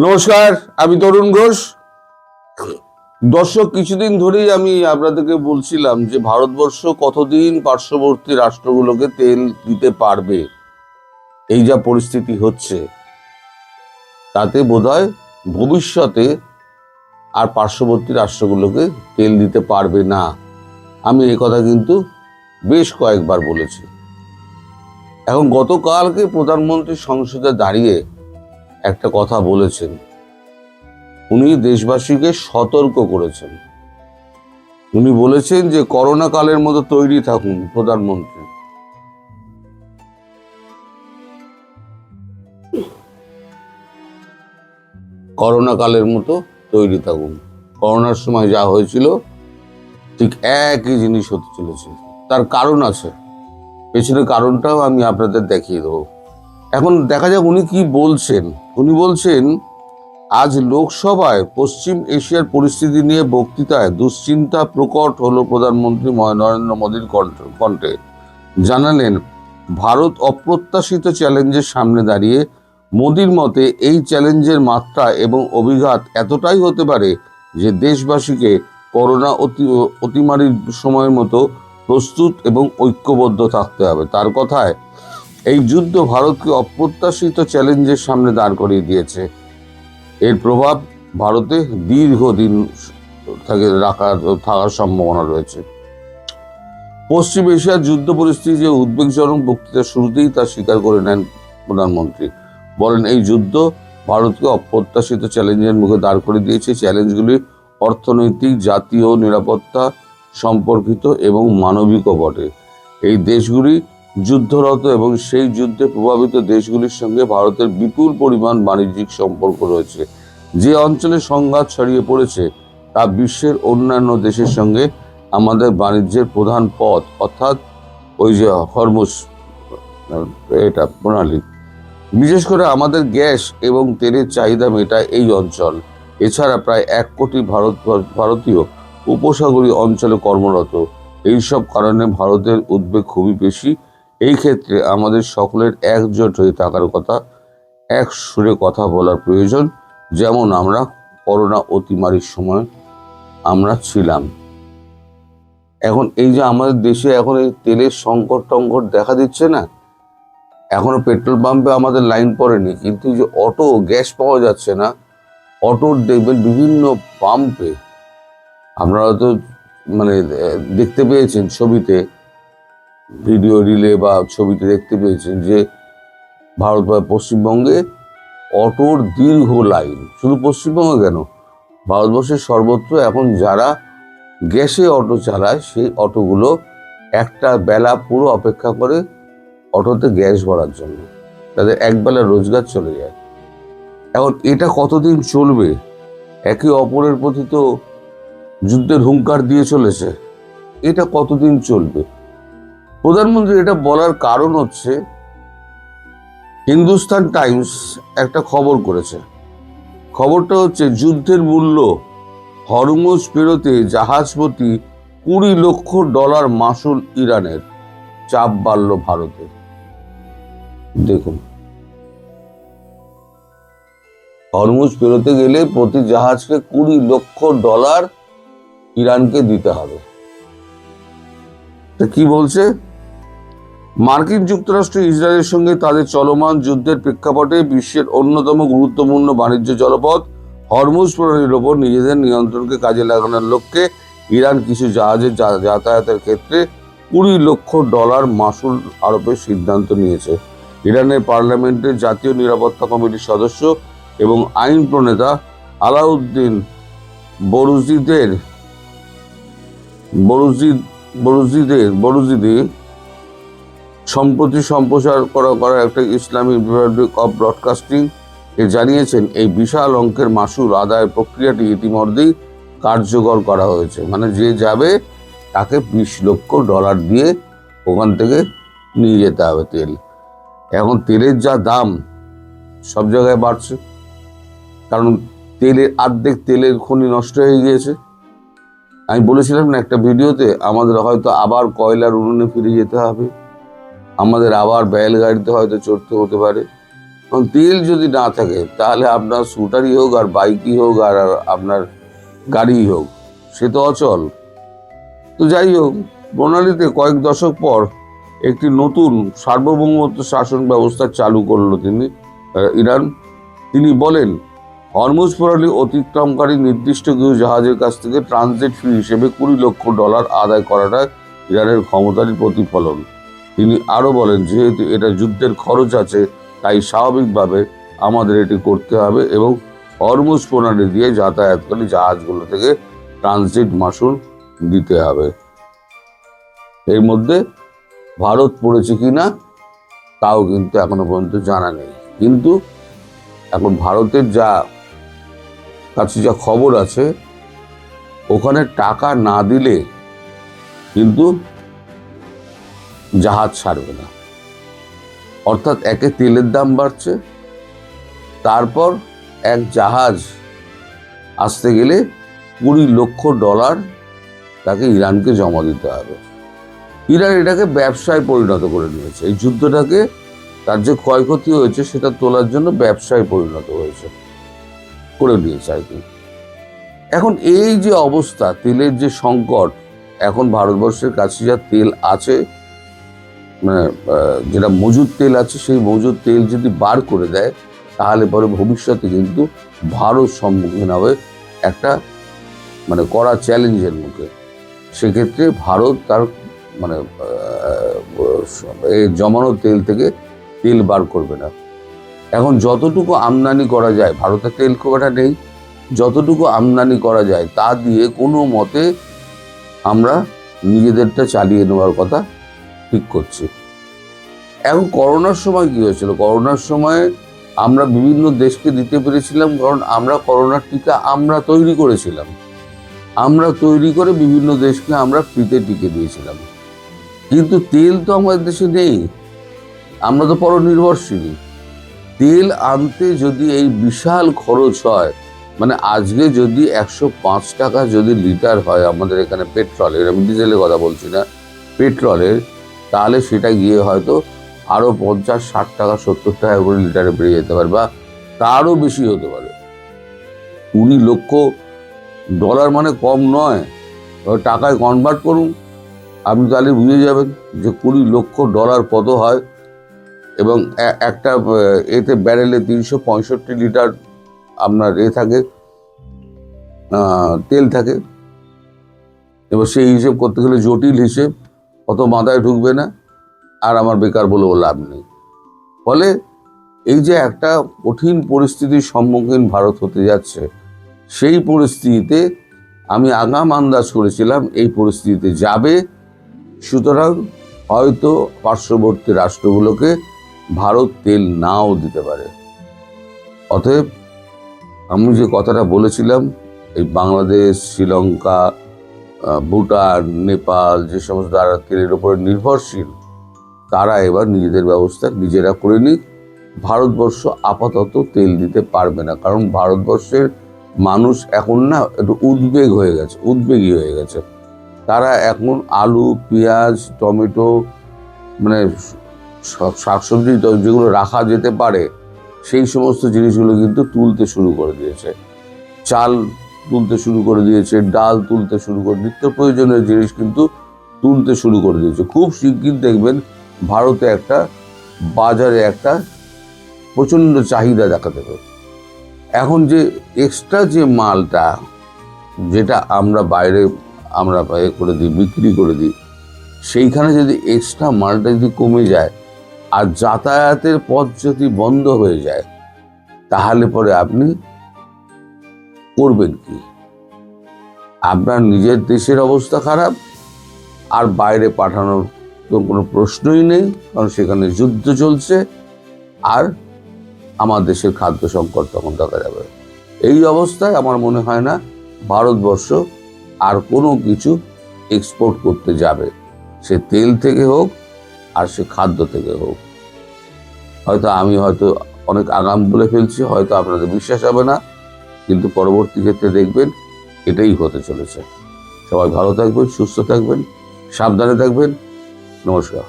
নমস্কার, আমি তরুণ ঘোষ। দর্শক, কিছুদিন ধরেই আমি আপনাদেরকে বলছিলাম যে ভারতবর্ষ কতদিন পার্শ্ববর্তী রাষ্ট্রগুলোকে তেল দিতে পারবে। এই যা পরিস্থিতি হচ্ছে তাতে বোধহয় ভবিষ্যতে আর পার্শ্ববর্তী রাষ্ট্রগুলোকে তেল দিতে পারবে না। আমি এই কথা কিন্তু বেশ কয়েকবার বলেছি। এখন গতকালকে প্রধানমন্ত্রী সংসদে দাঁড়িয়ে একটা কথা বলেছেন। উনি দেশবাসীকে সতর্ক করেছেন। উনি বলেছেন যে করোনা কালের মতো তৈরি থাকুন। প্রধানমন্ত্রী করোনা কালের মতো তৈরি থাকুন। করোনার সময় যা হয়েছিল ঠিক একই জিনিস হতে চলেছে। তার কারণ আছে, পেছনের কারণটাও আমি আপনাদের দেখিয়ে দেবো। এখন দেখা যাক উনি কি বলছেন। উনি বলছেন, আজ লোকসভায় পশ্চিম এশিয়ার পরিস্থিতি নিয়ে বক্তৃতায় দুশ্চিন্তা প্রকট হলো প্রধানমন্ত্রী নরেন্দ্র মোদীর কণ্ঠে। জানালেন, ভারত অপ্রত্যাশিত চ্যালেঞ্জের সামনে দাঁড়িয়ে। মোদীর মতে এই চ্যালেঞ্জের মাত্রা এবং অভিঘাত এতটাই হতে পারে যে দেশবাসীকে করোনা অতিমারির সময়ের মতো প্রস্তুত এবং ঐক্যবদ্ধ থাকতে হবে। তার কথায়, এই যুদ্ধ ভারতকে অপ্রত্যাশিত চ্যালেঞ্জের সামনে দাঁড় করিয়ে দিয়েছে। এর প্রভাব ভারতে দীর্ঘদিন থাকার সম্ভাবনা রয়েছে। পশ্চিম এশিয়ার যুদ্ধ পরিস্থিতি যে উদ্বেগজনক, বক্তৃতার শুরুতেই তা স্বীকার করে নেন প্রধানমন্ত্রী। বলেন, এই যুদ্ধ ভারতকে অপ্রত্যাশিত চ্যালেঞ্জের মুখে দাঁড় করে দিয়েছে। চ্যালেঞ্জগুলি অর্থনৈতিক, জাতীয় নিরাপত্তা সম্পর্কিত এবং মানবিকও বটে। এই দেশগুলি যুদ্ধরত এবং সেই যুদ্ধে প্রভাবিত দেশগুলির সঙ্গে ভারতের বিপুল পরিমাণ বাণিজ্যিক সম্পর্ক রয়েছে। যে অঞ্চলে সংঘাত ছড়িয়ে পড়েছে তা বিশ্বের অন্যান্য দেশের সঙ্গে আমাদের বাণিজ্যের প্রধান পথ, অর্থাৎ ওই যে হরমুজ এটা প্রণালী। বিশেষ করে আমাদের গ্যাস এবং তেলের চাহিদা মেটায় এই অঞ্চল। এছাড়া প্রায় 1 কোটি ভারতীয় উপসাগরীয় অঞ্চলে কর্মরত। এইসব কারণে ভারতের উদ্বেগ খুবই বেশি। এই ক্ষেত্রে আমাদের সকলের একজোট হয়ে থাকার কথা, এক সুরে কথা বলার প্রয়োজন, যেমন আমরা করোনা অতিমারির সময় আমরা ছিলাম। এখন এই যে আমাদের দেশে এখন এই তেলের সংকট দেখা দিচ্ছে না, এখনো পেট্রোল পাম্পে আমাদের লাইন পড়েনি, কিন্তু যে অটো গ্যাস পাওয়া যাচ্ছে না, অটোর দেখবেন বিভিন্ন পাম্পে, আপনারা তো দেখতে পেয়েছেন ছবিতে, ভিডিও রিলে বা ছবিতে দেখতে পেয়েছেন যে ভারত বা পশ্চিমবঙ্গে অটোর দীর্ঘ লাইন। শুধু পশ্চিমবঙ্গে কেন, ভারতবর্ষের সর্বত্র এখন যারা গ্যাসে অটো চালায় সেই অটোগুলো একটা বেলা পুরো অপেক্ষা করে অটোতে গ্যাস ভরার জন্য। তাদের একবেলা রোজগার চলে যায়। এখন এটা কতদিন চলবে? একে অপরের প্রতি তো যুদ্ধের হুঙ্কার দিয়ে চলেছে, এটা কতদিন চলবে? প্রধানমন্ত্রী এটা বলার কারণ হচ্ছে, হিন্দুস্তান টাইমস একটা খবর করেছে। খবরটা হচ্ছে, যুদ্ধের মূল্য, হরমুজ পেরোতে জাহাজ প্রতি $20 লক্ষ মাসুল ইরানের, চাপ বাড়ল ভারতে। দেখুন, হরমুজ পেরোতে গেলে প্রতি জাহাজকে $20 লক্ষ ইরানকে দিতে হবে। কি বলছে? মার্কিন যুক্তরাষ্ট্র ইসরায়েলের সঙ্গে তাদের চলমান যুদ্ধের প্রেক্ষাপটে বিশ্বের অন্যতম গুরুত্বপূর্ণ বাণিজ্য জলপথ হরমুজ প্রণালীর ওপর নিজেদের নিয়ন্ত্রণকে কাজে লাগানোর লক্ষ্যে ইরান কিছু জাহাজের যাতায়াতের ক্ষেত্রে $20 লক্ষ মাসুল আরোপের সিদ্ধান্ত নিয়েছে। ইরানের পার্লামেন্টের জাতীয় নিরাপত্তা কমিটির সদস্য এবং আইন প্রণেতা আলাউদ্দিন বরুজিদি সম্প্রতি সম্প্রচার করা একটা ইসলামিক রিপাবলিক অফ ব্রডকাস্টিং এ জানিয়েছেন, এই বিশাল অঙ্কের মাসুল আদায়ের প্রক্রিয়াটি ইতিমধ্যেই কার্যকর করা হয়েছে। মানে যে যাবে তাকে $20 লক্ষ দিয়ে ওখান থেকে নিয়ে যেতে হবে তেল। এখন তেলের যা দাম সব জায়গায় বাড়ছে, কারণ অর্ধেক তেলের খনি নষ্ট হয়ে গিয়েছে। আমি বলেছিলাম না একটা ভিডিওতে, আমাদের হয়তো আবার কয়লার উনুনে ফিরে যেতে হবে, আমাদের আবার ব্যালগাড়িতে হয়তো চড়তে হতে পারে। কারণ তেল যদি না থাকে তাহলে আপনার স্কুটারই হোক আর বাইকই হোক আর আপনার গাড়িই হোক, সে তো অচল। তো যাই হোক, প্রণালীতে কয়েক দশক পর একটি নতুন সার্বভৌমত্ব শাসন ব্যবস্থা চালু করলো ইরান। তিনি বলেন, হরমুজ প্রণালী অতিক্রমকারী নির্দিষ্ট কিছু জাহাজের কাছ থেকে ট্রানজিট ফি হিসেবে $20 লক্ষ আদায় করাটা ইরানের ক্ষমতারই প্রতিফলন। তিনি আরও বলেন, যেহেতু এটা যুদ্ধের খরচ আছে, তাই স্বাভাবিকভাবে আমাদের এটি করতে হবে এবং হরমুজ প্রণালী দিয়ে যাতায়াতকারী জাহাজগুলো থেকে ট্রানজিট মাশুল দিতে হবে। এর মধ্যে ভারত পড়েছে কিনা তাও কিন্তু এখনো পর্যন্ত জানা নেই, কিন্তু এখন ভারতের কাছে যা খবর আছে, ওখানে টাকা না দিলে কিন্তু জাহাজ ছাড়বে না। অর্থাৎ একে তেলের দাম বাড়ছে, তারপর এক জাহাজ আসতে গেলে $20 লক্ষ তাকে ইরানকে জমা দিতে হবে। ইরান এটাকে ব্যবসায় পরিণত করে নিয়েছে, এই যুদ্ধটাকে, তার যে ক্ষয়ক্ষতি হয়েছে সেটা তোলার জন্য ব্যবসায় পরিণত করে নিয়েছে আর কি। এখন এই যে অবস্থা, তেলের যে সংকট, এখন ভারতবর্ষের কাছে যা তেল আছে, মানে যেটা মজুদ তেল আছে, সেই মজুদ তেল যদি বার করে দেয়, তাহলে পরে ভবিষ্যতে কিন্তু ভারত সম্মুখীন হবে একটা কড়া চ্যালেঞ্জের মুখে। সেক্ষেত্রে ভারত তার এই জমানো তেল থেকে তেল বার করবে না। এখন যতটুকু আমদানি করা যায়, ভারতের তেল খুব একটা নেই, যতটুকু আমদানি করা যায় তা দিয়ে কোনো মতে আমরা নিজেদেরটা চালিয়ে নেওয়ার কথা ঠিক করছি। এখন করোনার সময় কি হয়েছিল, করোনার সময় আমরা বিভিন্ন দেশকে দিতে পেরেছিলাম, কারণ আমরা করোনার টিকা আমরা তৈরি করেছিলাম, আমরা তৈরি করে বিভিন্ন দেশকে আমরা ফ্রিতে টিকে দিয়েছিলাম। কিন্তু তেল তো আমাদের দেশে নেই, আমরা তো পরনির্ভরশীল। তেল আনতে যদি এই বিশাল খরচ হয়, আজকে যদি 105 টাকা যদি লিটার হয় আমাদের এখানে পেট্রোলের, আমি ডিজেলের কথা বলছি না, পেট্রোলের, তাহলে সেটা গিয়ে হয়তো আরও 50, 60 টাকা, 70 টাকা করে লিটারে বেড়ে যেতে পারে, বা তারও বেশি হতে পারে। $20 লক্ষ কম নয়, টাকায় কনভার্ট করুন, আপনি তাহলে বুঝে যাবেন যে $20 লক্ষ কত হয়। এবং একটা এতে ব্যারেলে 365 লিটার আপনার থাকে, তেল থাকে। এবার সেই হিসেব করতে গেলে জটিল হিসেব, অত মাথায় ঢুকবে না, আর আমার বেকার বলেও লাভ নেই। ফলে এই যে একটা কঠিন পরিস্থিতির সম্মুখীন ভারত হতে যাচ্ছে, সেই পরিস্থিতিতে আমি আগাম আন্দাজ করেছিলাম এই পরিস্থিতিতে যাবে। সুতরাং হয়তো পার্শ্ববর্তী রাষ্ট্রগুলোকে ভারত তেল নাও দিতে পারে। অতএব আমি যে কথাটা বলেছিলাম, এই বাংলাদেশ, শ্রীলঙ্কা, ভুটান, নেপাল, যে সমস্ত যারা তেলের উপরে নির্ভরশীল, তারা এবার নিজেদের ব্যবস্থা নিজেরা করে নিক। ভারতবর্ষ আপাতত তেল দিতে পারবে না, কারণ ভারতবর্ষের মানুষ এখন একটু উদ্বেগী হয়ে গেছে। তারা এখন আলু, পেঁয়াজ, টমেটো, শাকসবজি যেগুলো রাখা যেতে পারে, সেই সমস্ত জিনিসগুলো কিন্তু তুলতে শুরু করে দিয়েছে। চাল তুলতে শুরু করে দিয়েছে, ডাল তুলতে শুরু করে, নিত্য প্রয়োজনীয় জিনিস কিন্তু তুলতে শুরু করে দিয়েছে। খুব শিগগির দেখবেন ভারতে বাজারে একটা প্রচণ্ড চাহিদা দেখা দেবে। এখন যে এক্সট্রা যে মালটা, যেটা আমরা বাইরে বিক্রি করে দিই, সেইখানে যদি এক্সট্রা মালটা যদি কমে যায় আর যাতায়াতের পথ যদি বন্ধ হয়ে যায়, তাহলে পরে আপনি করবেন কি? আপনার নিজের দেশের অবস্থা খারাপ, আর বাইরে পাঠানোর তো কোনো প্রশ্নই নেই, কারণ সেখানে যুদ্ধ চলছে, আর আমার দেশের খাদ্য সংকট তখন দেখা যাবে। এই অবস্থায় আমার মনে হয় না ভারতবর্ষ আর কোনো কিছু এক্সপোর্ট করতে যাবে, সে তেল থেকে হোক আর সে খাদ্য থেকে হোক। আমি অনেক আগাম বলে ফেলছি, হয়তো আপনাদের বিশ্বাস হবে না, কিন্তু পরবর্তী ক্ষেত্রে দেখবেন এটাই হতে চলেছে। সবাই ভালো থাকবেন, সুস্থ থাকবেন, সাবধানে থাকবেন। নমস্কার।